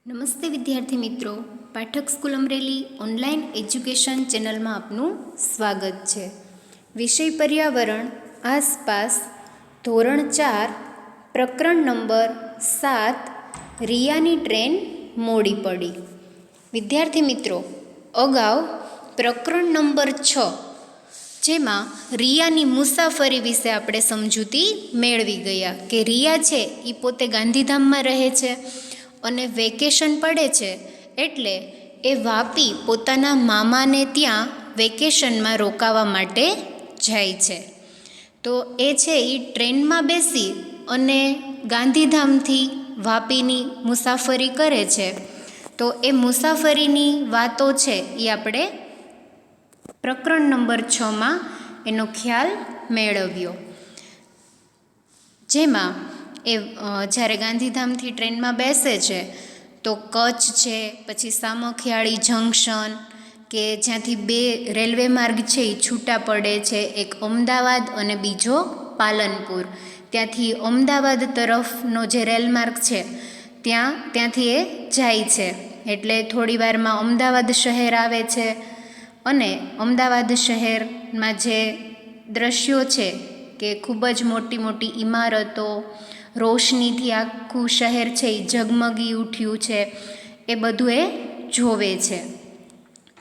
નમસ્તે વિદ્યાર્થી મિત્રો, Pathak school Amreli online education ચેનલમાં આપનું સ્વાગત છે. વિષય પર્યાવરણ આસપાસ ધોરણ 4 પ્રકરણ નંબર 7 રિયાની ટ્રેન મોડી પડી. વિદ્યાર્થી મિત્રો, અગાઉ પ્રકરણ નંબર 6 જેમાં રિયાની મુસાફરી વિશે આપણે સમજૂતી મેળવી ગયા કે રિયા છે એ પોતે ગાંધીધામમાં રહે છે અને વેકેશન પડે છે એટલે એ વાપી પોતાના મામાને ત્યાં વેકેશનમાં રોકાવા માટે જાય છે. તો એ છે એ ટ્રેનમાં બેસી અને ગાંધીધામથી વાપીની મુસાફરી કરે છે. તો એ મુસાફરીની વાતો છે એ આપણે પ્રકરણ નંબર 6માં એનો ખ્યાલ મેળવ્યો. જેમાં એ જ્યારે ગાંધીધામથી ટ્રેનમાં બેસે છે તો કચ્છ છે, પછી સામખિયાળી જંકશન કે જ્યાંથી બે રેલવે માર્ગ છે એ છૂટા પડે છે, એક અમદાવાદ અને બીજો પાલનપુર. ત્યાંથી અમદાવાદ તરફનો જે રેલમાર્ગ છે ત્યાંથી એ જાય છે. એટલે થોડી વારમાં અમદાવાદ શહેર આવે છે અને અમદાવાદ શહેરમાં જે દ્રશ્યો છે કે ખૂબ જ મોટી મોટી ઇમારતો, રોશનીથી આખું શહેર છે એ ઝગમગી ઉઠ્યું છે, એ બધું એ જોવે છે.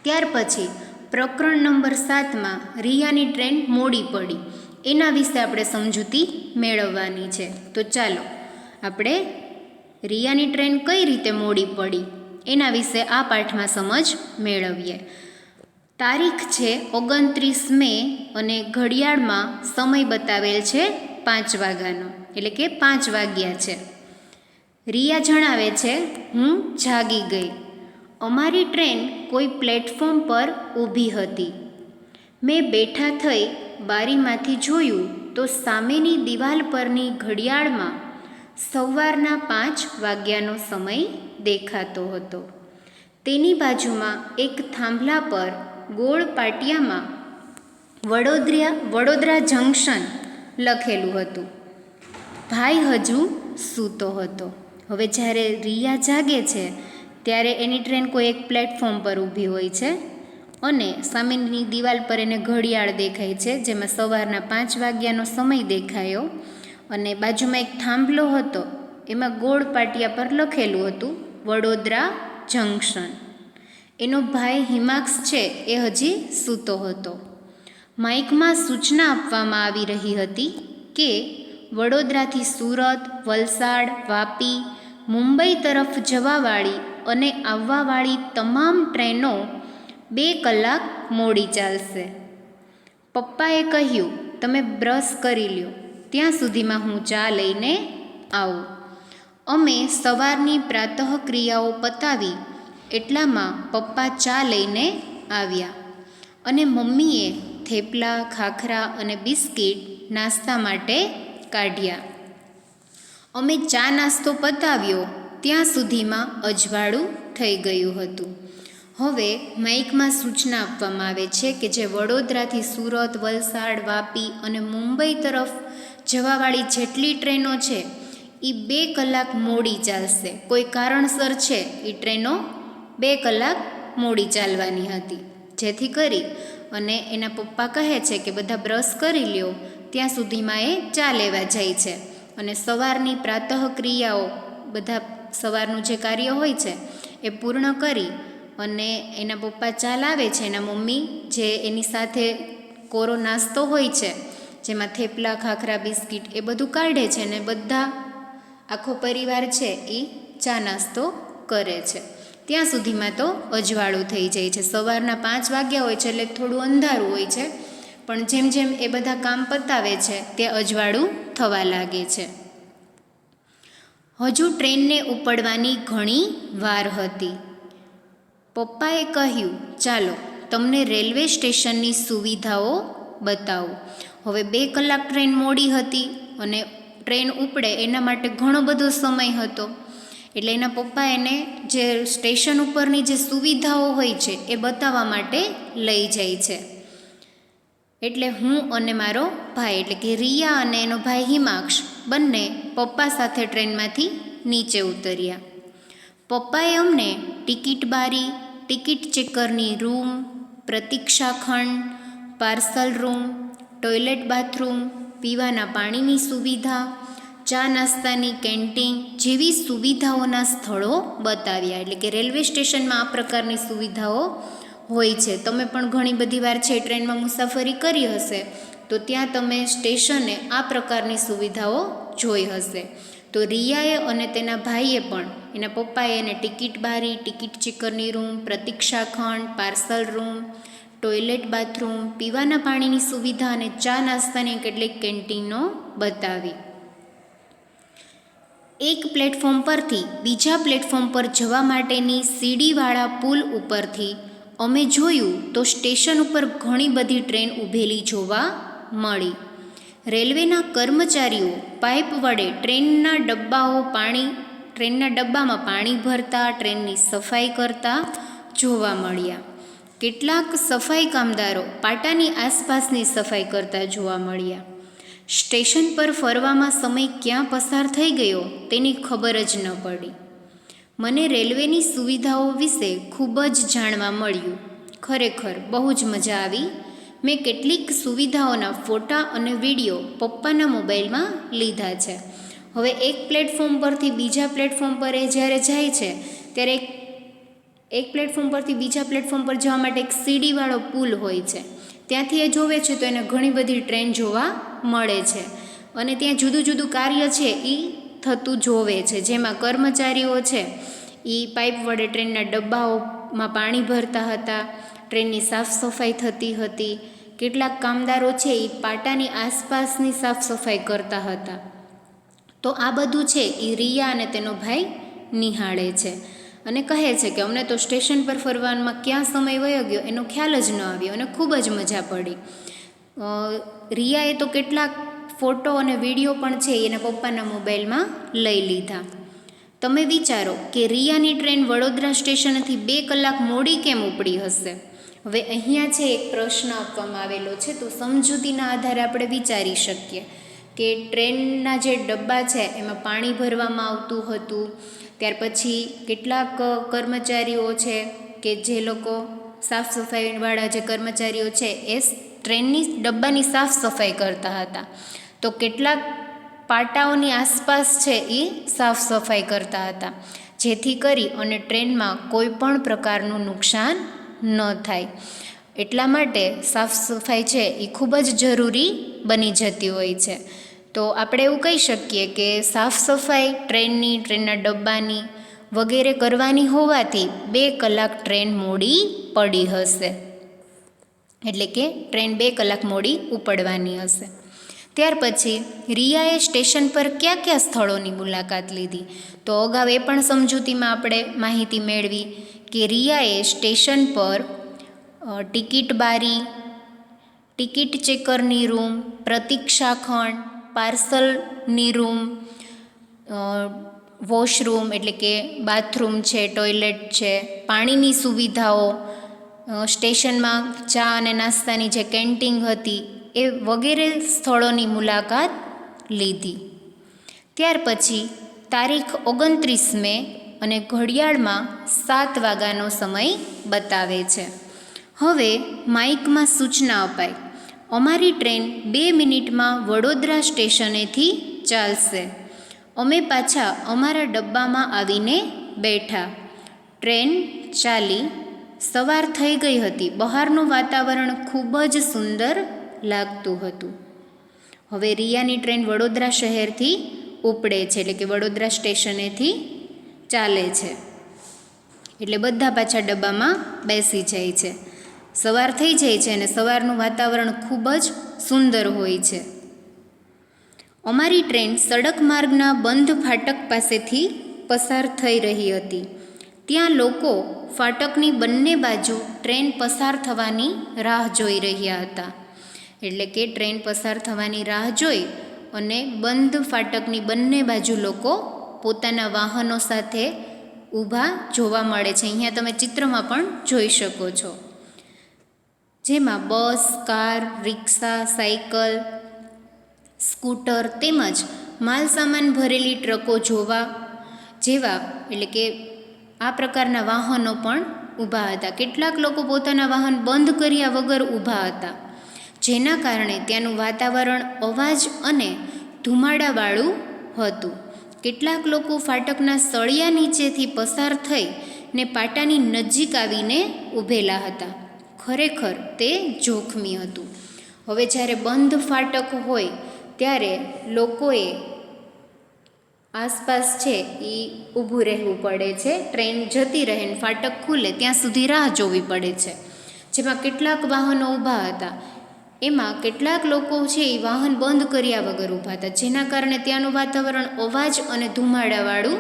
ત્યાર પછી પ્રકરણ નંબર 7માં રિયાની ટ્રેન મોડી પડી એના વિશે આપણે સમજૂતી મેળવવાની છે. તો ચાલો આપણે રિયાની ટ્રેન કઈ રીતે મોડી પડી એના વિશે આ પાઠમાં સમજ મેળવીએ. તારીખ છે 29 મે અને ઘડિયાળમાં સમય બતાવેલ છે 5 વાગ્યાનો, એટલે કે 5 વાગ્યા છે. રિયા જણાવે છે, હું જાગી ગઈ. અમારી ટ્રેન કોઈ પ્લેટફોર્મ પર ઊભી હતી. મેં બેઠા થઈ બારીમાંથી જોયું તો સામેની દિવાલ પરની ઘડિયાળમાં સવારના 5 વાગ્યાનો સમય દેખાતો હતો. તેની બાજુમાં એક થાંભલા પર ગોળ પાટિયામાં વડોદરા જંકશન લખેલું હતું. ભાઈ હજુ સૂતો હતો. હવે જ્યારે રિયા જાગે છે ત્યારે એની ટ્રેન કોઈ એક પ્લેટફોર્મ પર ઊભી હોય છે અને સામેની દિવાલ પર એને ઘડિયાળ દેખાય છે જેમાં સવારના 5 વાગ્યાનો સમય દેખાયો અને બાજુમાં એક થાંભલો હતો, એમાં ગોળ પાટિયા પર લખેલું હતું વડોદરા જંકશન. એનો ભાઈ હિમાક્ષ છે એ હજી સૂતો હતો. માઇકમાં સૂચના આપવામાં આવી રહી હતી કે વડોદરાથી સુરત, વલસાડ, વાપી, મુંબઈ તરફ જવાવાળી અને આવવાવાળી તમામ ટ્રેનો 2 કલાક મોડી ચાલશે. પપ્પાએ કહ્યું, તમે બ્રશ કરી લ્યો, ત્યાં સુધીમાં હું ચા લઈને આવું. અમે સવારની પ્રાતઃક્રિયાઓ પતાવી એટલામાં પપ્પા ચા લઈને આવ્યા અને મમ્મીએ થેપલા, ખાખરા અને બિસ્કિટ નાસ્તા માટે કાઢ્યા. અમે ચા નાસ્તો પતાવ્યો ત્યાં સુધીમાં અજવાળું થઈ ગયું હતું. હવે માઇકમાં સૂચના આપવામાં આવે છે કે જે વડોદરાથી સુરત, વલસાડ, વાપી અને મુંબઈ તરફ જવાવાળી જેટલી ટ્રેનો છે એ 2 કલાક મોડી ચાલશે. કોઈ કારણસર છે એ ટ્રેનો 2 કલાક મોડી ચાલવાની હતી. જેથી કરી અને એના પપ્પા કહે છે કે બધા બ્રશ કરી લ્યો, ત્યાં સુધીમાં એ ચા લેવા જાય છે અને સવારની પ્રાતઃક્રિયાઓ બધા સવારનું જે કાર્ય હોય છે એ પૂર્ણ કરી અને એના પપ્પા ચા લાવે છે. એના મમ્મી જે એની સાથે કોરો નાસ્તો હોય છે જેમાં થેપલા, ખાખરા, બિસ્કિટ એ બધું કાઢે છે અને બધા આખો પરિવાર છે એ ચા નાસ્તો કરે છે. ત્યાં સુધીમાં તો અજવાળું થઈ જાય છે. સવારના 5 વાગ્યા હોય છે એટલે થોડું અંધારું હોય છે, પણ જેમ જેમ એ બધા કામ પતાવે છે તે અજવાળું થવા લાગે છે. હજુ ટ્રેનને ઉપડવાની ઘણી વાર હતી. પપ્પાએ કહ્યું, ચાલો તમને રેલવે સ્ટેશનની સુવિધાઓ બતાવું. હવે 2 કલાક ટ્રેન મોડી હતી અને ટ્રેન ઉપડે એના માટે ઘણો બધો સમય હતો. એટલે એના પપ્પા એને જે સ્ટેશન ઉપરની જે સુવિધાઓ હોય છે એ બતાવવા માટે લઈ જાય છે. એટલે હું અને મારો ભાઈ એટલે કે રિયા અને એનો ભાઈ હિમાક્ષ બંને પપ્પા સાથે ટ્રેનમાંથી નીચે ઉતર્યા. પપ્પાએ અમને ટિકિટ બારી, ટિકિટ ચેકરની રૂમ, પ્રતીક્ષા ખંડ, પાર્સલ રૂમ, ટોયલેટ બાથરૂમ, પીવાના પાણીની સુવિધા, ચા નાસ્તાની કેન્ટીન જેવી સુવિધાઓના સ્થળો બતાવ્યા. એટલે કે રેલવે સ્ટેશનમાં આ પ્રકારની સુવિધાઓ હોય છે. તમે પણ ઘણી બધી વાર છે ટ્રેનમાં મુસાફરી કરી હશે તો ત્યાં તમે સ્ટેશને આ પ્રકારની સુવિધાઓ જોઈ હશે. તો રિયાએ અને તેના ભાઈએ પણ એના પપ્પાએ એને ટિકિટ બારી, ટિકિટ ચેકરની રૂમ, પ્રતીક્ષા ખંડ, પાર્સલ રૂમ, ટોયલેટ બાથરૂમ, પીવાના પાણીની સુવિધા અને ચા નાસ્તાની કેટલીક કેન્ટીનો બતાવી. એક પ્લેટફોર્મ પરથી બીજા પ્લેટફોર્મ પર જવા માટેની સીડીવાળા પુલ ઉપરથી અમે જોયું તો સ્ટેશન ઉપર ઘણી બધી ટ્રેન ઊભેલી જોવા મળી. રેલવેના કર્મચારીઓ પાઇપ વડે ટ્રેનના ડબ્બામાં પાણી ભરતા, ટ્રેનની સફાઈ કરતા જોવા મળ્યા. કેટલાક સફાઈ કામદારો પાટાની આસપાસની સફાઈ કરતા જોવા મળ્યા. સ્ટેશન પર ફરવામાં સમય ક્યાં પસાર થઈ ગયો તેની ખબર જ ન પડી. મને રેલવેની સુવિધાઓ વિશે ખૂબ જ જાણવા મળ્યું. ખરેખર બહુ જ મજા આવી. મેં કેટલીક સુવિધાઓના ફોટા અને વિડીયો પપ્પાના મોબાઈલમાં લીધા છે. હવે એક પ્લેટફોર્મ પરથી બીજા પ્લેટફોર્મ પર એ જ્યારે જાય છે ત્યારે એક પ્લેટફોર્મ પરથી બીજા પ્લેટફોર્મ પર જવા માટે એક સીડીવાળો પુલ હોય છે. ત્યાંથી એ જોવે છે તો એને ઘણી બધી ટ્રેન જોવા મળે છે અને ત્યાં જુદું જુદું કાર્ય છે એ થતું જોવે છે. જેમાં કર્મચારીઓ છે એ પાઇપ વડે ટ્રેનના ડબ્બાઓમાં પાણી ભરતા હતા, ટ્રેનની સાફ સફાઈ થતી હતી. કેટલાક કામદારો છે એ પાટાની આસપાસની સાફ સફાઈ કરતા હતા. તો આ બધું છે એ રિયા અને તેનો ભાઈ નિહાળે છે અને કહે છે કે અમને તો સ્ટેશન પર ફરવામાં ક્યાં સમય વયો ગયો એનો ખ્યાલ જ ન આવ્યો અને ખૂબ જ મજા પડી. રિયાએ તો કેટલાક ફોટો અને વિડીયો પણ છે એના પપ્પાના મોબાઈલમાં લઈ લીધા. તમે વિચારો કે રિયાની ટ્રેન વડોદરા સ્ટેશનથી 2 કલાક મોડી કેમ ઉપડી હશે? હવે અહીંયા છે એક પ્રશ્ન આપવામાં આવેલો છે. તો સમજૂતીના આધારે આપણે વિચારી શકીએ કે ટ્રેનના જે ડબ્બા છે એમાં પાણી ભરવામાં આવતું હતું. ત્યાર પછી કેટલાક કર્મચારીઓ છે કે જે લોકો સાફ સફાઈવાળા જે કર્મચારીઓ છે એ ટ્રેનની ડબ્બાની સાફ સફાઈ કરતા હતા. તો કેટલાક પાટાઓની આસપાસ છે એ સાફ સફાઈ કરતા હતા જેથી કરી અને ટ્રેનમાં કોઈ પણ પ્રકારનું નુકસાન ન થાય. એટલા માટે સાફ સફાઈ છે એ ખૂબ જ જરૂરી બની જતી હોય છે. તો આપણે એવું કહી શકીએ કે સાફ સફાઈ ટ્રેનના ડબ્બાની વગેરે કરવાની હોવાથી 2 કલાક ટ્રેન મોડી પડી હશે. એટલે કે ટ્રેન 2 કલાક મોડી ઉપડવાની હશે. ત્યાર પછી રિયાએ સ્ટેશન પર કયા કયા સ્થળોની મુલાકાત લીધી? તો અગાઉ એ પણ સમજૂતીમાં આપણે માહિતી મેળવી કે રિયાએ સ્ટેશન પર ટિકિટ બારી, ટિકિટ ચેકરની રૂમ, પ્રતીક્ષા ખંડ, પાર્સલની રૂમ, વોશરૂમ એટલે કે બાથરૂમ છે, ટોયલેટ છે, પાણીની સુવિધાઓ, સ્ટેશનમાં ચા અને નાસ્તાની જે કેન્ટીન હતી એ વગેરે સ્થળોની મુલાકાત લીધી. ત્યાર પછી તારીખ 29 મે અને ઘડિયાળમાં 7 વાગ્યાનો સમય બતાવે છે. હવે માઇકમાં સૂચના અપાઈ, અમારી ટ્રેન 2 મિનિટમાં વડોદરા સ્ટેશનેથી ચાલશે. અમે પાછા અમારા ડબ્બામાં આવીને બેઠા. ટ્રેન ચાલી. સવાર થઈ ગઈ હતી. બહારનું વાતાવરણ ખૂબ જ સુંદર લાગતું હતું. હવે રિયાની ટ્રેન વડોદરા શહેરથી ઉપડે છે એટલે કે વડોદરા સ્ટેશનેથી ચાલે છે. એટલે બધા પાછા ડબ્બામાં બેસી જાય છે. સવાર થઈ જાય છે અને સવારનું વાતાવરણ ખૂબ જ સુંદર હોય છે. અમારી ટ્રેન સડક માર્ગના બંધ ફાટક પાસેથી પસાર થઈ રહી હતી. ત્યાં લોકો ફાટકની બંને બાજુ ટ્રેન પસાર થવાની રાહ જોઈ રહ્યા હતા. એટલે કે ટ્રેન પસાર થવાની રાહ જોઈ અને બંધ ફાટકની બંને બાજુ લોકો પોતાના વાહનો સાથે ઊભા જોવા મળે છે. અહીંયા તમે ચિત્રમાં પણ જોઈ શકો છો. જેમાં બસ, કાર, રિક્ષા, સાયકલ, સ્કૂટર તેમજ માલ સામાન ભરેલી ટ્રકો જેવા એટલે કે આ પ્રકારના વાહનો પણ ઊભા હતા. કેટલાક લોકો પોતાના વાહન બંધ કર્યા વગર ઊભા હતા, જેના કારણે ત્યાંનું વાતાવરણ અવાજ અને ધુમાડાવાળું હતું. કેટલાક લોકો ફાટકના સળિયા નીચેથી પસાર થઈને પાટાની નજીક આવીને ઊભેલા હતા. ખરેખર તે જોખમી હતું. હવે જ્યારે બંધ ફાટક હોય ત્યારે લોકોએ આસપાસ છે એ ઊભું રહેવું પડે છે. ટ્રેન જતી રહે ને ફાટક ખુલે ત્યાં સુધી રાહ જોવી પડે છે. જેમાં કેટલાક વાહનો ઊભા હતા, એમાં કેટલાક લોકો છે એ વાહન બંધ કર્યા વગર ઊભા હતા, જેના કારણે ત્યાંનું વાતાવરણ અવાજ અને ધુમાડાવાળું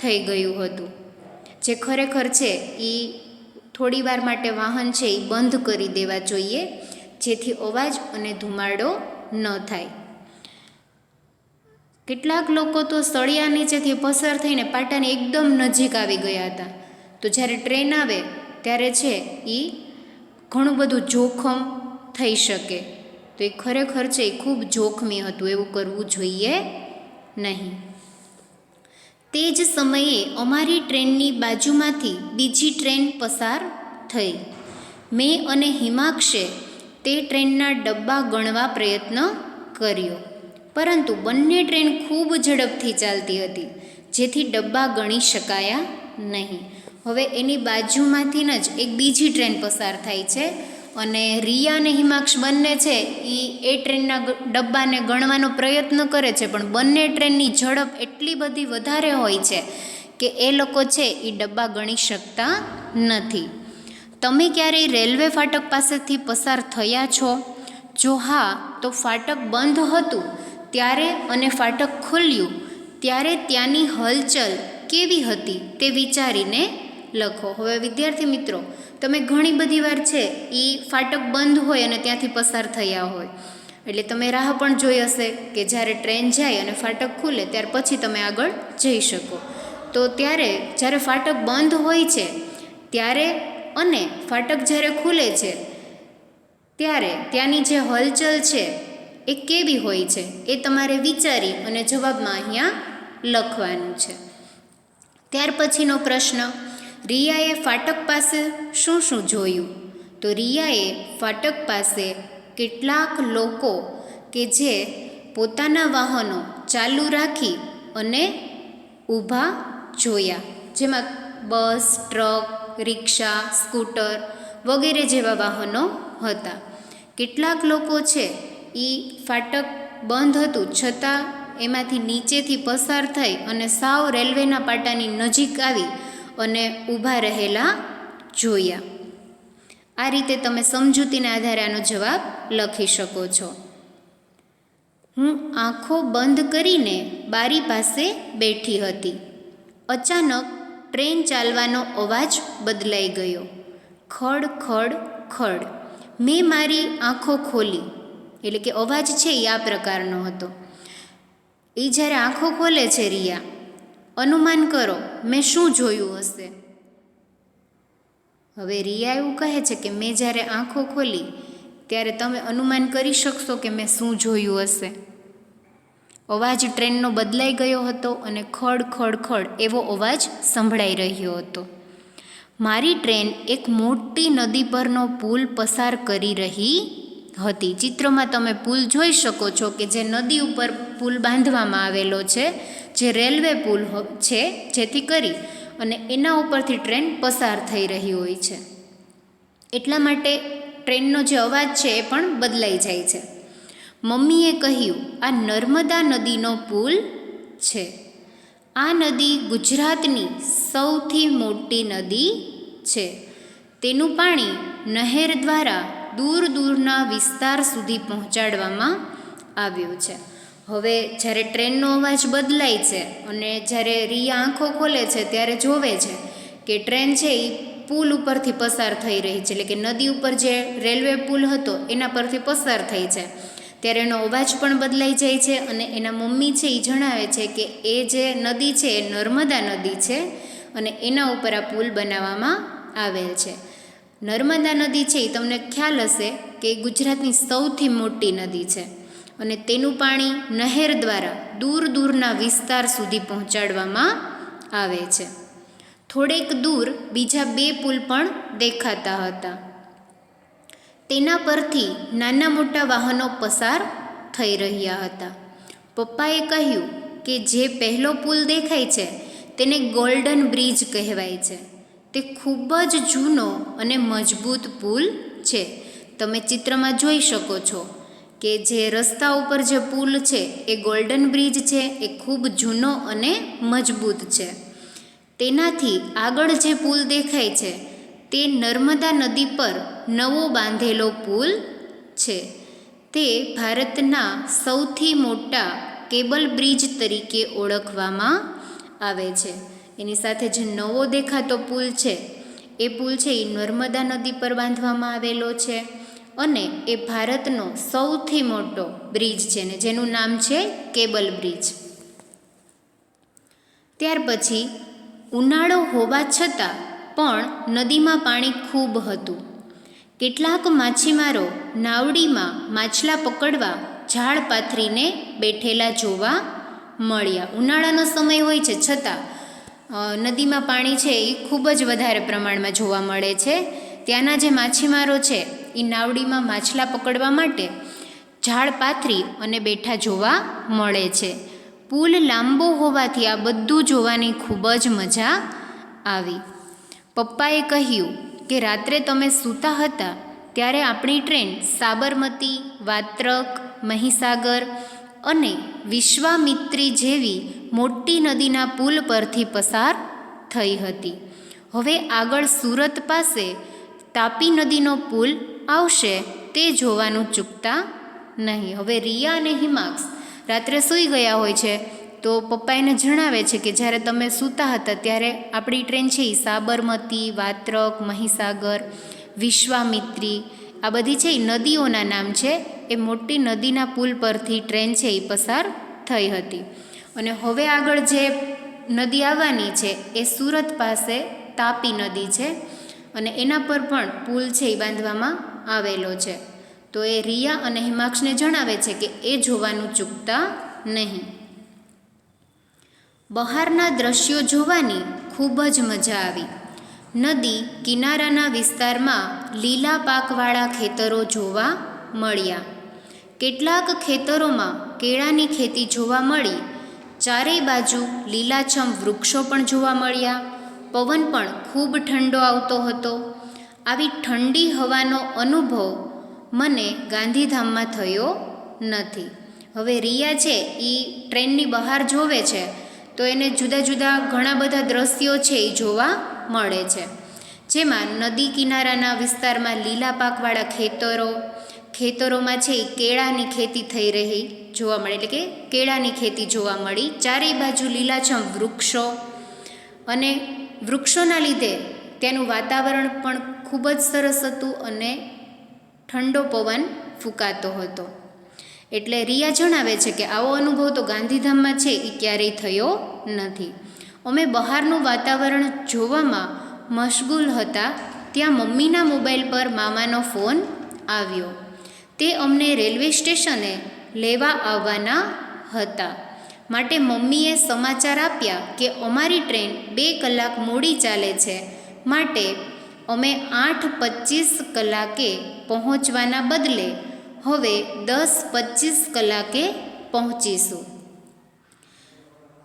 થઈ ગયું હતું. જે ખરેખર છે એ થોડી વાર માટે વાહન છે એ બંધ કરી દેવા જોઈએ, જેથી અવાજ અને ધુમાડો ન થાય. કેટલાક લોકો તો સળિયા નીચેથી પસાર થઈને પાટાની એકદમ નજીક આવી ગયા હતા. તો જ્યારે ટ્રેન આવે ત્યારે છે એ ઘણું બધું જોખમ થઈ શકે. તો એ ખરેખર છે એ ખૂબ જોખમી હતું, એવું કરવું જોઈએ નહીં. તે જ સમયે અમારી ટ્રેનની બાજુમાંથી બીજી ટ્રેન પસાર થઈ. મેં અને હિમાક્ષે તે ટ્રેનના ડબ્બા ગણવા પ્રયત્ન કર્યો, પરંતુ બંને ટ્રેન ખૂબ ઝડપથી ચાલતી હતી, જેથી ડબ્બા ગણી શકાયા નહીં. હવે એની બાજુમાંથી જ એક બીજી ટ્રેન પસાર થાય છે અને રિયા અને હિમાક્ષ બંને છે એ ટ્રેનના ડબ્બાને ગણવાનો પ્રયત્ન કરે છે, પણ બંને ટ્રેનની ઝડપ એટલી બધી વધારે હોય છે કે એ લોકો છે એ ડબ્બા ગણી શકતા નથી. તમે ક્યારેય રેલવે ફાટક પાસેથી પસાર થયા છો? જો હા, તો ફાટક બંધ હતું ત્યારે અને ફાટક ખુલ્યું ત્યારે ત્યાંની હલચલ કેવી હતી તે વિચારીને લખો. હવે વિદ્યાર્થી મિત્રો, તમે ઘણી બધી વાર છે એ ફાટક બંધ હોય અને ત્યાંથી પસાર થયા હોય, એટલે તમે રાહ પણ જોઈ હશે કે જ્યારે ટ્રેન જાય અને ફાટક ખુલે ત્યાર પછી તમે આગળ જઈ શકો. તો જ્યારે ફાટક બંધ હોય છે ત્યારે અને ફાટક જ્યારે ખુલે છે ત્યારે ત્યાંની જે હલચલ છે એ કેવી હોય છે એ તમારે વિચારી અને જવાબમાં અહીંયા લખવાનું છે. ત્યાર પછીનો પ્રશ્ન, રિયાએ ફાટક પાસે શું શું જોયું? તો રિયાએ ફાટક પાસે કેટલાક લોકો કે જે પોતાના વાહનો ચાલુ રાખી અને ઊભા જોયા, જેમાં બસ, ટ્રક, રિક્ષા, સ્કૂટર વગેરે જેવા વાહનો હતા. કેટલાક લોકો છે એ ફાટક બંધ હતું છતાં એમાંથી નીચેથી પસાર થઈ અને સાવ રેલવેના પાટાની નજીક આવી અને ઊભા રહેલા જોયા. આ રીતે તમે સમજૂતીના આધારે આનો જવાબ લખી શકો છો. હું આંખો બંધ કરીને બારી પાસે બેઠી હતી. અચાનક ટ્રેન ચાલવાનો અવાજ બદલાઈ ગયો. ખડ ખડ ખડ. મેં મારી આંખો ખોલી. એટલે કે અવાજ છે એ આ પ્રકારનો હતો. એ જ્યારે આંખો ખોલે છે રિયા, અનુમાન કરો મેં શું જોયું હશે? હવે રિયા એવું કહે છે કે મેં જ્યારે આંખો ખોલી ત્યારે તમે અનુમાન કરી શકશો કે મેં શું જોયું હશે? અવાજ ટ્રેનનો બદલાઈ ગયો હતો અને ખડ ખડ ખડ એવો અવાજ સંભળાઈ રહ્યો હતો. મારી ટ્રેન એક મોટી નદી પરનો પુલ પસાર કરી રહી હતી. ચિત્રમાં તમે પુલ જોઈ શકો છો કે જે નદી ઉપર પુલ બાંધવામાં આવેલો છે, જે રેલવે પુલ છે, જેથી કરી અને એના ઉપરથી ટ્રેન પસાર થઈ રહી હોય છે. એટલા માટે ટ્રેનનો જે અવાજ છે એ પણ બદલાઈ જાય છે. મમ્મીએ કહ્યું, આ નર્મદા નદીનો પુલ છે. આ નદી ગુજરાતની સૌથી મોટી નદી છે. તેનું પાણી નહેર દ્વારા દૂર દૂરના વિસ્તાર સુધી પહોંચાડવામાં આવ્યું છે. હવે જ્યારે ટ્રેનનો અવાજ બદલાય છે અને જ્યારે રિયા આંખો ખોલે છે ત્યારે જોવે છે કે ટ્રેન છે એ પુલ ઉપરથી પસાર થઈ રહી છે, એટલે કે નદી ઉપર જે રેલવે પુલ હતો એના પરથી પસાર થઈ છે. ત્યારે એનો અવાજ પણ બદલાઈ જાય છે અને એના મમ્મી છે એ જણાવે છે કે એ જે નદી છે એ નર્મદા નદી છે અને એના ઉપર આ પુલ બનાવવામાં આવેલ છે. નર્મદા નદી છે એ તમને ખ્યાલ હશે કે ગુજરાતની સૌથી મોટી નદી છે અને તેનું પાણી નહેર દ્વારા દૂર દૂરના વિસ્તાર સુધી પહોંચાડવામાં આવે છે. થોડેક દૂર બીજા 2 પુલ પણ દેખાતા હતા. તેના પરથી નાના મોટા વાહનો પસાર થઈ રહ્યા હતા. પપ્પાએ કહ્યું કે જે પહેલો પુલ દેખાય છે તેને ગોલ્ડન બ્રિજ કહેવાય છે. તે ખૂબ જ જૂનો અને મજબૂત પુલ છે. તમે ચિત્રમાં જોઈ શકો છો કે જે રસ્તા ઉપર જે પુલ છે એ ગોલ્ડન બ્રિજ છે, એ ખૂબ જૂનો અને મજબૂત છે. તેનાથી આગળ જે પુલ દેખાય છે તે નર્મદા નદી પર નવો બાંધેલો પુલ છે. તે ભારતના સૌથી મોટા કેબલ બ્રિજ તરીકે ઓળખવામાં આવે છે. એની સાથે જે નવો દેખાતો પુલ છે એ પુલ છે એ નર્મદા નદી પર બાંધવામાં આવેલો છે અને એ ભારતનો સૌથી મોટો બ્રિજ છે ને જેનું નામ છે કેબલ બ્રિજ. ત્યાર પછી ઉનાળો હોવા છતાં પણ નદીમાં પાણી ખૂબ હતું. કેટલાક માછીમારો નાવડીમાં માછલા પકડવા ઝાડ પાથરીને બેઠેલા જોવા મળ્યા. ઉનાળાનો સમય હોય છે છતાં નદીમાં પાણી છે એ ખૂબ જ વધારે પ્રમાણમાં જોવા મળે છે. ત્યાંના જે માછીમારો છે એ નાવડીમાં માછલા પકડવા માટે ઝાડ પાથરી અને બેઠા જોવા મળે છે. પુલ લાંબો હોવાથી આ બધું જોવાની ખૂબ જ મજા આવી. પપ્પાએ કહ્યું કે રાત્રે તમે સૂતા હતા ત્યારે આપણી ટ્રેન સાબરમતી, વાત્રક, મહીસાગર અને વિશ્વામિત્રી જેવી મોટી નદીના પુલ પરથી પસાર થઈ હતી. હવે આગળ સુરત પાસે તાપી નદીનો પુલ આવશે તે જોવાનું ચૂકતા નહીં. હવે રિયા અને હિમાંશ રાત્રે સૂઈ ગયા હોય છે તો પપ્પા એને જણાવે છે કે જ્યારે તમે સૂતા હતા ત્યારે આપણી ટ્રેન છે એ સાબરમતી, વાત્રક, મહીસાગર, વિશ્વામિત્રી આ બધી છે એ નદીઓના નામ છે. એ મોટી નદીના પુલ પરથી ટ્રેન છે એ પસાર થઈ હતી. અને હવે આગળ જે નદી આવવાની છે એ સુરત પાસે તાપી નદી છે અને એના પર પણ પુલ છે એ બાંધવામાં આવેલો છે. તો એ રિયા અને હિમાંશને જણાવે છે કે એ જોવાનું ચૂકતા નહીં. બહારના દ્રશ્યો જોવાની ખૂબ જ મજા આવી. નદી કિનારાના વિસ્તારમાં લીલા પાકવાળા ખેતરો જોવા મળ્યા. કેટલાક ખેતરોમાં કેળાની ખેતી જોવા મળી. ચારેય બાજુ લીલાછમ વૃક્ષો પણ જોવા મળ્યા. પવન પણ ખૂબ ઠંડો આવતો હતો. આવી ઠંડી હવાનો અનુભવ મને ગાંધીધામમાં થયો નથી. હવે રિયા છે એ ટ્રેનની બહાર જોવે છે તો એને જુદા જુદા ઘણા બધા દ્રશ્યો છે એ જોવા મળે છે. જેમાં નદી કિનારાના વિસ્તારમાં લીલા પાકવાળા ખેતરોમાં છે એ કેળાની ખેતી થઈ રહી જોવા મળે, એટલે કે કેળાની ખેતી જોવા મળી. ચારેય બાજુ લીલાછમ વૃક્ષો અને વૃક્ષોના લીધે ત્યાંનું વાતાવરણ પણ ખૂબ જ સરસ હતું અને ઠંડો પવન ફૂંકાતો હતો. એટલે રિયા જણાવે છે કે આવો અનુભવ તો ગાંધીધામમાં છે એ ક્યારેય થયો નથી. અમે બહારનું વાતાવરણ જોવામાં મશગુલ હતા ત્યાં મમ્મીના મોબાઈલ પર મામાનો ફોન આવ્યો. તે અમને રેલવે સ્ટેશને લેવા આવવાના હતા માટે મમ્મીએ સમાચાર આપ્યા કે અમારી ટ્રેન 2 કલાક મોડી ચાલે છે માટે અમે 8:25 કલાકે પહોંચવાના બદલે હવે 10:25 કલાકે પહોંચીશું.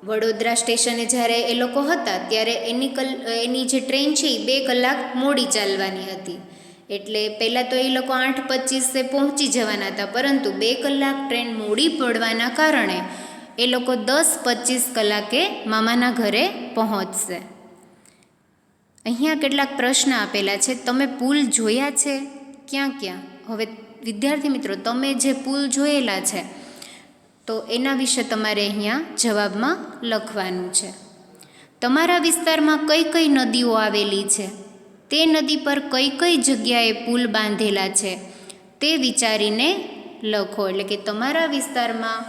વડોદરા સ્ટેશને જ્યારે એ લોકો હતા ત્યારે એની જે ટ્રેન છે એ 2 કલાક મોડી ચાલવાની હતી. એટલે પહેલાં તો એ લોકો 8:25 પહોંચી જવાના હતા, પરંતુ 2 કલાક ટ્રેન મોડી પડવાના કારણે એ લોકો 10:25 કલાકે મામાના ઘરે પહોંચશે. અહીંયા કેટલાક પ્રશ્ન આપેલા છે. તમે પુલ જોયા છે? ક્યાં ક્યાં? હવે વિદ્યાર્થી મિત્રો, તમે જે પુલ જોયેલા છે તો એના વિશે તમારે અહીંયા જવાબમાં લખવાનું છે. તમારા વિસ્તારમાં કઈ કઈ નદીઓ આવેલી છે, તે નદી પર કઈ કઈ જગ્યાએ પુલ બાંધેલા છે તે વિચારીને લખો. એટલે કે તમારા વિસ્તારમાં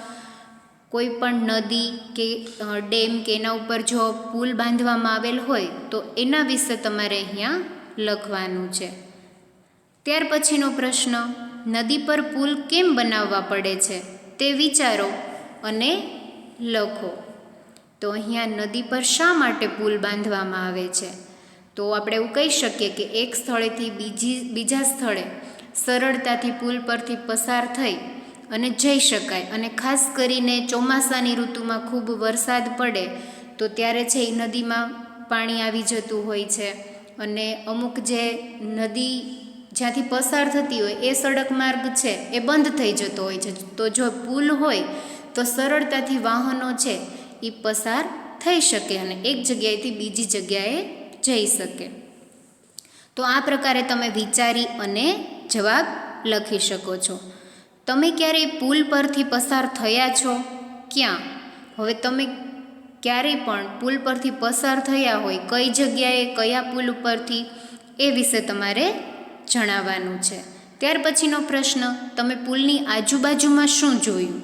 કોઈ પણ નદી કે ડેમ કે એના ઉપર જો પુલ બાંધવામાં આવેલ હોય તો એના વિશે તમારે અહીંયા લખવાનું છે. ત્યાર પછીનો પ્રશ્ન, નદી પર પુલ કેમ બનાવવા પડે છે તે વિચારો અને લખો. તો અહીંયા નદી પર શા માટે પુલ બાંધવામાં આવે છે? તો આપણે એવું કહી શકીએ કે એક સ્થળેથી બીજા સ્થળે સરળતાથી પુલ પરથી પસાર થઈ અને જઈ શકાય. અને ખાસ કરીને ચોમાસાની ઋતુમાં ખૂબ વરસાદ પડે તો ત્યારે છે એ નદીમાં પાણી આવી જતું હોય છે, અને અમુક જે નદી જ્યાંથી પસાર થતી હોય એ સડક માર્ગ છે એ બંધ થઈ જતો હોય છે. તો જો પુલ હોય તો સરળતાથી વાહનો છે એ પસાર થઈ શકે અને એક જગ્યાએથી બીજી જગ્યાએ જઈ શકે. તો આ પ્રકારે તમે વિચારી અને જવાબ લખી શકો છો. તમે ક્યારેય પુલ પરથી પસાર થયા છો? ક્યાં? હવે તમે ક્યારેય પણ પુલ પરથી પસાર થયા હોય, કઈ જગ્યાએ, કયા પુલ ઉપરથી, એ વિશે તમારે જણાવવાનું છે. ત્યાર પછીનો પ્રશ્ન, તમે પુલની આજુબાજુમાં શું જોયું?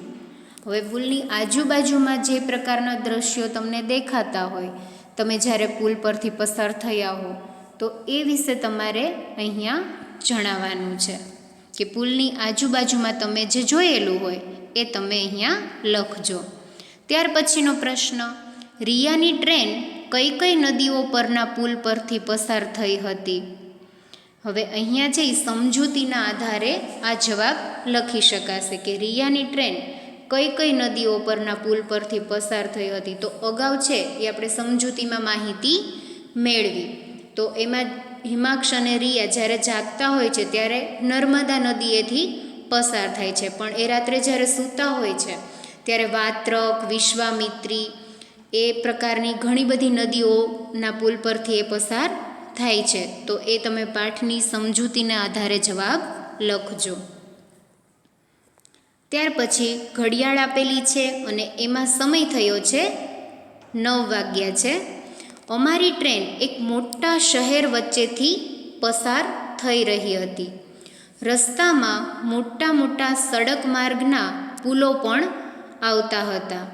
હવે પુલની આજુબાજુમાં જે પ્રકારના દ્રશ્યો તમને દેખાતા હોય, તમે જ્યારે પુલ પરથી પસાર થયા હો, તો એ વિશે તમારે અહીંયા જણાવવાનું છે કે પુલની આજુબાજુમાં તમે જે જોયેલું હોય એ તમે અહીંયા લખજો. ત્યાર પછીનો પ્રશ્ન, રિયાની ટ્રેન કઈ કઈ નદીઓ પરના પુલ પરથી પસાર થઈ હતી? હવે અહીંયા છે એ સમજૂતીના આધારે આ જવાબ લખી શકાશે કે રિયાની ટ્રેન કઈ કઈ નદીઓ પરના પુલ પરથી પસાર થઈ હતી. તો અગાઉ છે એ આપણે સમજૂતીમાં માહિતી મેળવી. તો એમાં હિમાક્ષ અને રિયા જ્યારે જાગતા હોય છે ત્યારે નર્મદા નદીએથી પસાર થાય છે, પણ એ રાત્રે જ્યારે સૂતા હોય છે ત્યારે વાત્રક, વિશ્વામિત્રી એ પ્રકારની ઘણી બધી નદીઓના પુલ પરથી એ પસાર થાય છે. તો એ તમે પાઠની સમજૂતીના આધારે જવાબ લખજો. ત્યાર પછી ઘડિયાળ આપેલી છે અને એમાં સમય થયો છે 9 વાગ્યા છે. અમારી ટ્રેન એક મોટા શહેર વચ્ચેથી પસાર થઈ રહી હતી. રસ્તામાં મોટા મોટા સડક માર્ગના પુલો પણ આવતા હતા.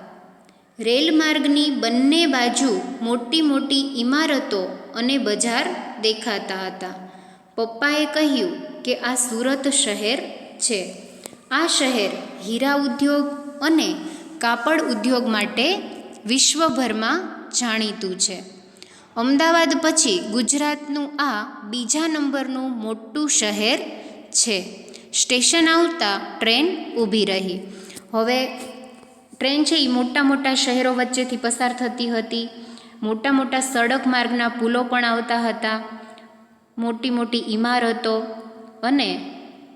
રેલમાર્ગની બંને બાજુ મોટી મોટી ઇમારતો અને બજાર દેખાતા હતા. પપ્પાએ કહ્યું કે આ સુરત શહેર છે. આ શહેર હીરા ઉદ્યોગ અને કાપડ ઉદ્યોગ માટે વિશ્વભરમાં જાણીતું છે. અમદાવાદ પછી ગુજરાતનું આ બીજા નંબરનું મોટું શહેર છે. સ્ટેશન આવતા ટ્રેન ઊભી રહી. હવે ટ્રેન છે એ મોટા મોટા શહેરો વચ્ચેથી પસાર થતી હતી. મોટા મોટા સડક માર્ગના પુલો પણ આવતા હતા. મોટી મોટી ઇમારતો અને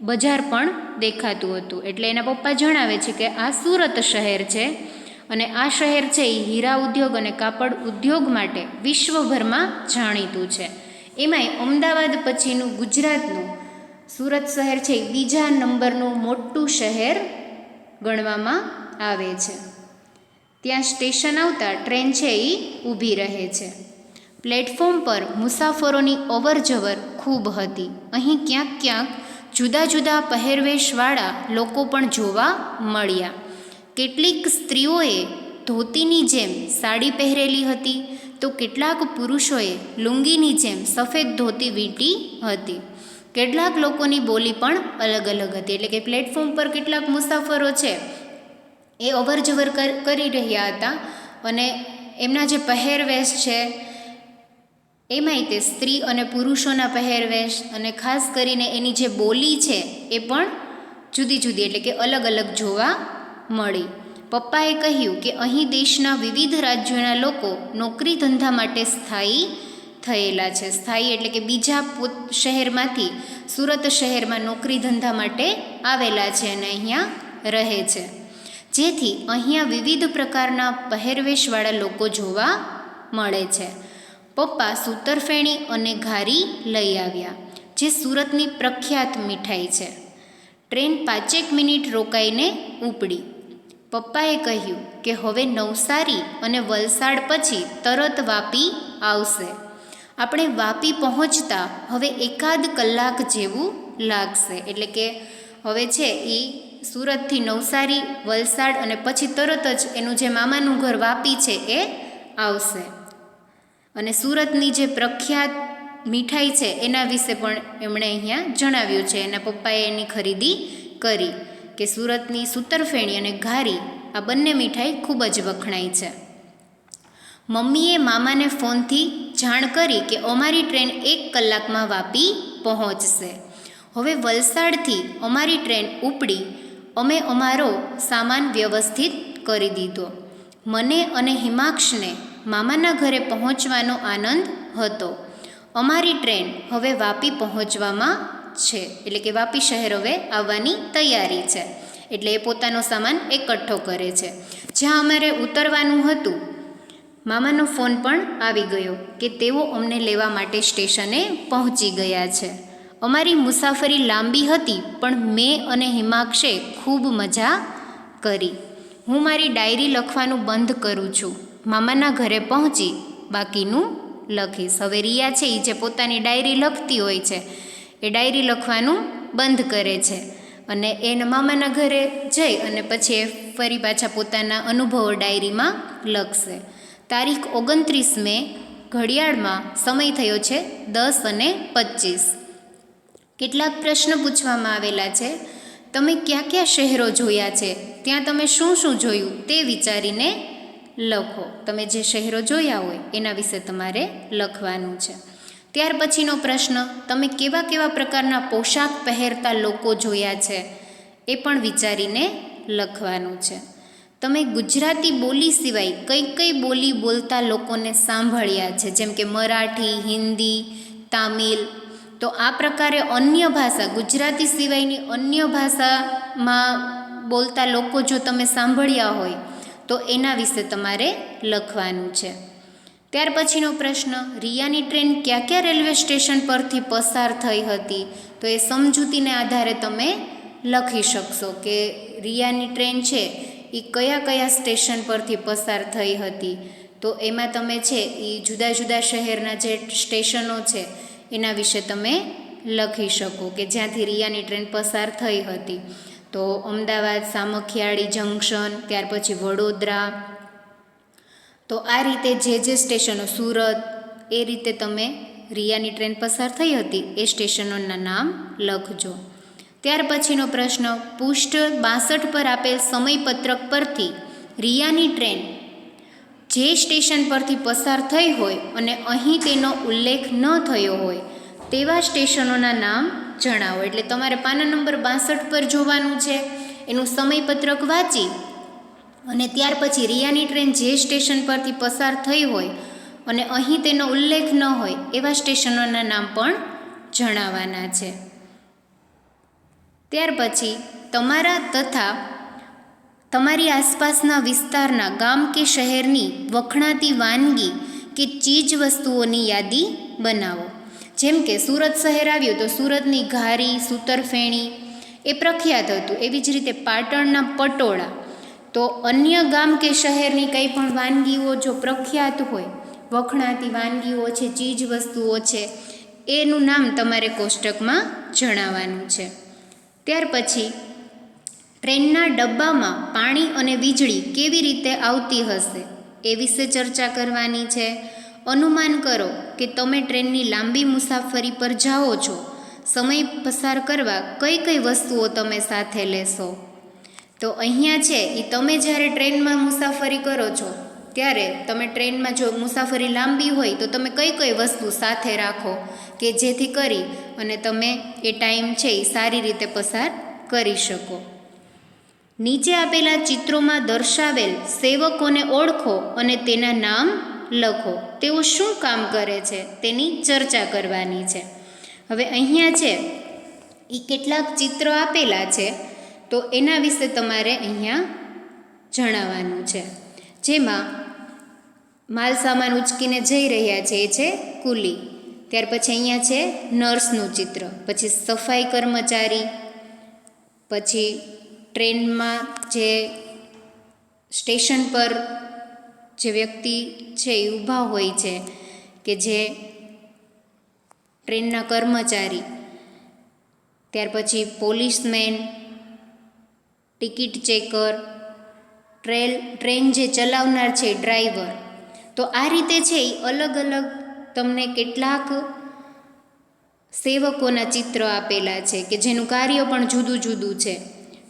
બજાર પણ દેખાતું હતું. એટલે એના પપ્પા જણાવે છે કે આ સુરત શહેર છે અને આ શહેર છે એ હીરા ઉદ્યોગ અને કાપડ ઉદ્યોગ માટે વિશ્વભરમાં જાણીતું છે. એમાંય અમદાવાદ પછીનું ગુજરાતનું સુરત શહેર છે એ બીજા નંબરનું મોટું શહેર ગણવામાં આવે છે. ત્યાં સ્ટેશન આવતા ટ્રેન છે એ ઊભી રહે છે. પ્લેટફોર્મ પર મુસાફરોની અવરજવર ખૂબ હતી. અહીં ક્યાંક ક્યાંક જુદા જુદા પહેરવેશવાળા લોકો પણ જોવા મળ્યા. કેટલીક સ્ત્રીઓએ ધોતીની જેમ સાડી પહેરેલી હતી, તો કેટલાક પુરુષોએ લુંગીની જેમ સફેદ ધોતી વીંટી હતી. કેટલાક લોકોની બોલી પણ અલગ અલગ હતી. એટલે કે પ્લેટફોર્મ પર કેટલાક મુસાફરો છે એ અવરજવર કરી રહ્યા હતા અને એમના જે પહેરવેશ છે એમાંય તે સ્ત્રી અને પુરુષોના પહેરવેશ અને ખાસ કરીને એની જે બોલી છે એ પણ જુદી જુદી એટલે કે અલગ અલગ જોવા મળી. પપ્પાએ કહ્યું કે અહીં દેશના વિવિધ રાજ્યોના લોકો નોકરી ધંધા માટે સ્થાયી થયેલા છે. સ્થાયી એટલે કે બીજા શહેરમાંથી સુરત શહેરમાં નોકરી ધંધા માટે આવેલા છે અને અહીંયા રહે છે. જેથી અહીંયા વિવિધ પ્રકારના પહેરવેશવાળા લોકો જોવા મળે છે. પપ્પા સૂતરફેણી અને ઘારી લઈ આવ્યા, જે સુરતની પ્રખ્યાત મીઠાઈ છે. ટ્રેન 5 મિનિટ રોકાઈને ઉપડી. પપ્પાએ કહ્યું કે હવે નવસારી અને વલસાડ પછી તરત વાપી આવશે. આપણે વાપી પહોંચતા હવે 1 કલાક જેવું લાગશે. એટલે કે હવે છે એ સુરતથી નવસારી, વલસાડ અને પછી તરત જ એનું જે મામાનું ઘર વાપી છે એ આવશે. અને સુરતની જે પ્રખ્યાત મીઠાઈ છે એના વિશે પણ એમણે અહીંયા જણાવ્યું છે. એના પપ્પાએ એની ખરીદી કરી કે સુરતની સૂતરફેણી અને ઘારી આ બંને મીઠાઈ ખૂબ જ વખણાય છે. મમ્મીએ મામાને ફોનથી જાણ કરી કે અમારી ટ્રેન 1 કલાકમાં વાપી પહોંચશે. હવે વલસાડથી અમારી ટ્રેન ઉપડી. અમે અમારો સામાન વ્યવસ્થિત કરી દીધો. મને અને હિમાક્ષને મામાના ઘરે પહોંચવાનો આનંદ હતો. અમારી ટ્રેન હવે વાપી પહોંચવામાં છે, એટલે કે વાપી શહેર હવે આવવાની તૈયારી છે. એટલે એ પોતાનો સામાન એકઠો કરે છે. જ્યાં અમારે ઉતરવાનું હતું, મામાનો ફોન પણ આવી ગયો કે તેઓ અમને લેવા માટે સ્ટેશને પહોંચી ગયા છે. અમારી મુસાફરી લાંબી હતી, પણ મેં અને હિમાક્ષે ખૂબ મજા કરી. હું મારી ડાયરી લખવાનું બંધ કરું છું. મામાના ઘરે પહોંચી બાકીનું લખીશ. હવે રિયા છે એ જે પોતાની ડાયરી લખતી હોય છે, એ ડાયરી લખવાનું બંધ કરે છે અને એના મામાના ઘરે જઈ અને પછી એ ફરી પાછા પોતાના અનુભવો ડાયરીમાં લખશે. તારીખ 29 મે, ઘડિયાળમાં સમય થયો છે 10:25. કેટલાક પ્રશ્ન પૂછવામાં આવેલા છે. તમે કયા કયા શહેરો જોયા છે, ત્યાં તમે શું શું જોયું તે વિચારીને લખો. તમે જે શહેરો જોયા હોય એના વિશે તમારે લખવાનું છે. ત્યાર પછીનો પ્રશ્ન, તમે કેવા કેવા પ્રકારના પોશાક પહેરતા લોકો જોયા છે, એ પણ વિચારીને લખવાનું છે. તમે ગુજરાતી બોલી સિવાય કઈ કઈ બોલી બોલતા લોકોને સાંભળ્યા છે, જેમ કે મરાઠી, હિન્દી, તામિલ. તો આ પ્રકારે અન્ય ભાષા, ગુજરાતી સિવાયની અન્ય ભાષામાં બોલતા લોકો જો તમે સાંભળ્યા હોય તો એના વિશે તમારે લખવાનું છે. ત્યાર પછીનો પ્રશ્ન, રિયાની ટ્રેન કયા કયા રેલવે સ્ટેશન પરથી પસાર થઈ હતી, તો એ સમજૂતીને આધારે તમે લખી શકશો કે રિયાની ટ્રેન છે એ કયા કયા સ્ટેશન પરથી પસાર થઈ હતી. તો એમાં તમે છે એ જુદા જુદા શહેરના જે સ્ટેશનો છે એના વિશે તમે લખી શકો કે જ્યાંથી રિયાની ટ્રેન પસાર થઈ હતી. તો અમદાવાદ, સામખિયાળી જંકશન, ત્યાર પછી વડોદરા. તો આ રીતે જે જે સ્ટેશનો, સુરત, એ રીતે તમે રિયાની ટ્રેન પસાર થઈ હતી એ સ્ટેશનોના નામ લખજો. ત્યાર પછીનો પ્રશ્ન, પૃષ્ઠ 62 પર આપેલ સમયપત્રક પરથી રિયાની ટ્રેન જે સ્ટેશન પરથી પસાર થઈ હોય અને અહીં તેનો ઉલ્લેખ ન થયો હોય તેવા સ્ટેશનોના નામ જણાવો. એટલે તમારે પાના નંબર 62 પર જોવાનું છે, એનું સમયપત્રક વાંચી અને ત્યાર પછી રિયાની ટ્રેન જે સ્ટેશન પરથી પસાર થઈ હોય અને અહીં તેનો ઉલ્લેખ ન હોય એવા સ્ટેશનોના નામ પણ જણાવવાના છે. ત્યાર પછી તમારા તથા તમારી આસપાસના વિસ્તારના ગામ કે શહેરની વખણાતી વાનગી કે ચીજ વસ્તુઓની યાદી બનાવો. જેમ કે સુરત શહેર આવ્યું તો સુરતની ઘારી, સૂતરફેણી એ પ્રખ્યાત હતું. એવી જ રીતે પાટણના પટોળા. તો અન્ય ગામ કે શહેરની કંઈ પણ વાનગીઓ જો પ્રખ્યાત હોય, વખણાતી વાનગીઓ છે, ચીજ વસ્તુઓ છે, એનું નામ તમારે કોષ્ટકમાં જણાવવાનું છે. ત્યાર પછી ટ્રેનના ડબ્બામાં પાણી અને વીજળી કેવી રીતે આવતી હશે એ વિશે ચર્ચા કરવાની છે. અનુમાન કરો કે તમે ટ્રેનની લાંબી મુસાફરી પર જાઓ છો. સમય પસાર કરવા કઈ કઈ વસ્તુઓ તમે સાથે લેશો. તો અહીંયા છે એ તમે જ્યારે ટ્રેનમાં મુસાફરી કરો છો ત્યારે તમે ટ્રેનમાં જો મુસાફરી લાંબી હોય તો તમે કઈ કઈ વસ્તુ સાથે રાખો કે જેથી કરી અને તમે એ ટાઈમ છે એ સારી રીતે પસાર કરી શકો. નીચે આપેલા ચિત્રોમાં દર્શાવેલ સેવકોને ઓળખો અને તેના નામ લખો. તેઓ શું કામ કરે છે તેની ચર્ચા કરવાની છે. હવે અહીંયા છે એ કેટલાક ચિત્રો આપેલા છે તો એના વિશે તમારે અહીંયા જણાવવાનું છે. જેમાં માલ સામાન ઉચકીને જઈ રહ્યા છે એ છે કુલી. ત્યાર પછી અહીંયા છે નર્સનું ચિત્ર, પછી સફાઈ કર્મચારી, પછી ટ્રેનમાં જે સ્ટેશન પર જે વ્યક્તિ છે એ ઊભા હોય છે કે જે ટ્રેનના કર્મચારી, ત્યાર પછી પોલીસમેન, ટિકિટ ચેકર, ટ્રેન જે ચલાવનાર છે ડ્રાઈવર. તો આ રીતે છે એ અલગ અલગ તમને કેટલાક સેવકોના ચિત્ર આપેલા છે કે જેનું કાર્ય પણ જુદું જુદું છે.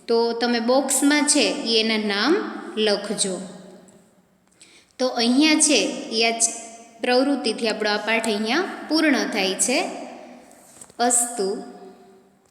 તો તમે બોક્સમાં છે એ એના નામ લખજો. તો અહીંયા છે એ આ પ્રવૃત્તિથી આપણો આ પાઠ અહીંયા પૂર્ણ થાય છે. અસ્તુ.